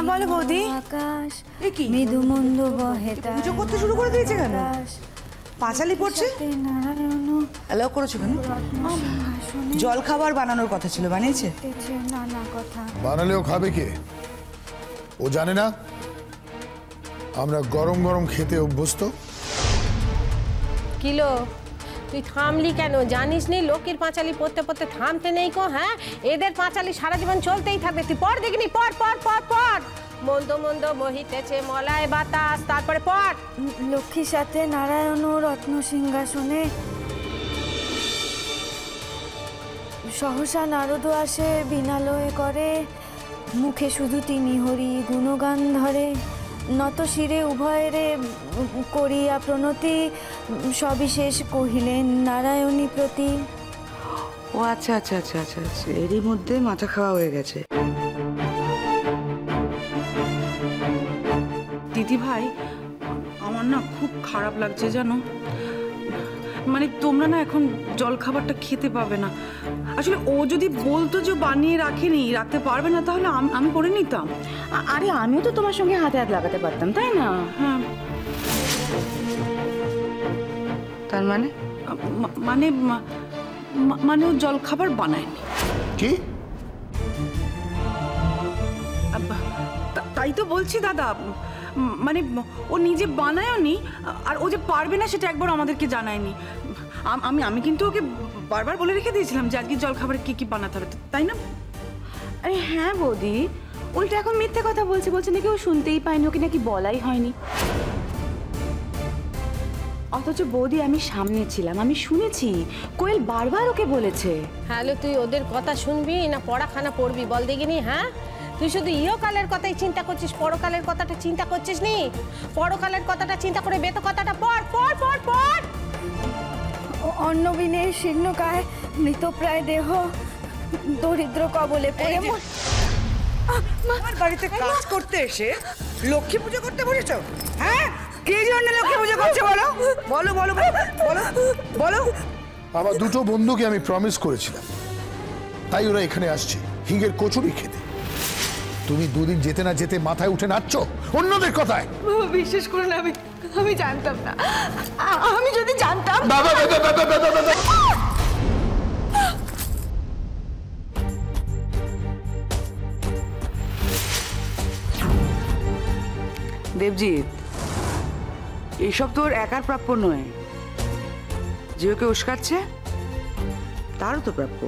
বলো বৌদি। আকাশ এ কি মৃদু মন্দ বহে পুজো করতে শুরু করে দিয়েছে কেন? পাঁচালি পড়ছে? অ্যালাউ করেছো কেন? জল খাবার বানানোর কথা ছিল, বানিয়েছে? নানা কথা বানালেও খাবে কে? ও জানে না আমরা গরম গরম খেতে অভ্যস্ত। কিলো তুই থামলি কেন? জানিস নি লোকের পাঁচালি পড়তে পড়তে থামতে নেই কো। হ্যাঁ, এদের পাঁচালি সারা জীবন চলতেই থাকবে। তুই পড় দেখিনি, পড় পড় পড় পড়। মন্দ মন্দ বহিতেছে মলায় বাতাস, তারপরে পড়। লক্ষ্মীর সাথে নারায়ণ ও রত্ন সিংহাসনে সহসা নারদ আসে বিনালয়ে করে, মুখে শুধু তিনি হরি গুণগান ধরে, নত শিরে উভয়েরে করিয়া প্রণতি, সবিশেষ কহিলেন নারায়ণী প্রতি। ও আচ্ছা আচ্ছা আচ্ছা আচ্ছা আচ্ছা, এরই মধ্যে মাথা খাওয়া হয়ে গেছে। দিদি ভাই, আমার না খুব খারাপ লাগছে জানো। মানে তোমরা না এখন জল খাবারটা খেতে পাবে না। আসলে ও যদি বলতো যে বানিয়ে রাখতে পারবে না, তাহলে আমি করে নিতাম। আরে আমিও তো তোমার সঙ্গে হাতে হাত লাগাতে পারতাম, তাই না? হ্যাঁ, তার মানে মানে মানে ও জল খাবার বানায়নি। কি? তাই তো বলছি দাদা, মানে ও নিজে বানায়নি, আর ও যে পারবে না সেটা একবার আমাদেরকে জানায়নি। আমি কিন্তু ওকে বারবার বলে রেখে দিয়েছিলাম যে আজকে জল খাবারে কি কি বানাতে হবে, তাই না? আরে হ্যাঁ বৌদি, উল্টা এখন মিথ্যে কথা বলছে নাকি ও শুনতেই পায়নি, ওকে নাকি বলাই হয়নি। অথচ বৌদি আমি সামনে ছিলাম, আমি শুনেছি কোয়েল বারবার ওকে বলেছে। হ্যালো, তুই ওদের কথা শুনবি না পড়াখানা পড়বি বল দেখিনি? হ্যাঁ, তুই শুধু ইহকালের কথাই চিন্তা করছিস, পরকালের কথাটা চিন্তা করছিস নি? পরকালের কথাটা চিন্তা করে বেত কথাটা পড় পড় পড় পড়। অন্নবিনে শীর্ণকায় মৃতপ্রায় দেহ দরিদ্র কবলে পড়ে আমার বাড়িতে কাজ করতে এসে লক্ষ্মী পুজো করতে বসেছো? হ্যাঁ, কি জন্য লক্ষ্মী পুজো করছো বলো? বলো বলো বলো বলো। আমার দুটো বন্ধুকে আমি প্রমিস করেছিলাম, তাই ওরা এখানে আসছে হিঙের কচুরি খেতে। তুমি দুদিন যেতে না যেতে মাথায় উঠে নাচছো অন্যদের কথায়। বিশ্বাস করুন, আমি জানতাম না। আমি যদি জানতাম। দেবজিৎ, এইসব তোর একার প্রাপ্য নয়। যে ওকে উস্কাচ্ছে তারও তো প্রাপ্য।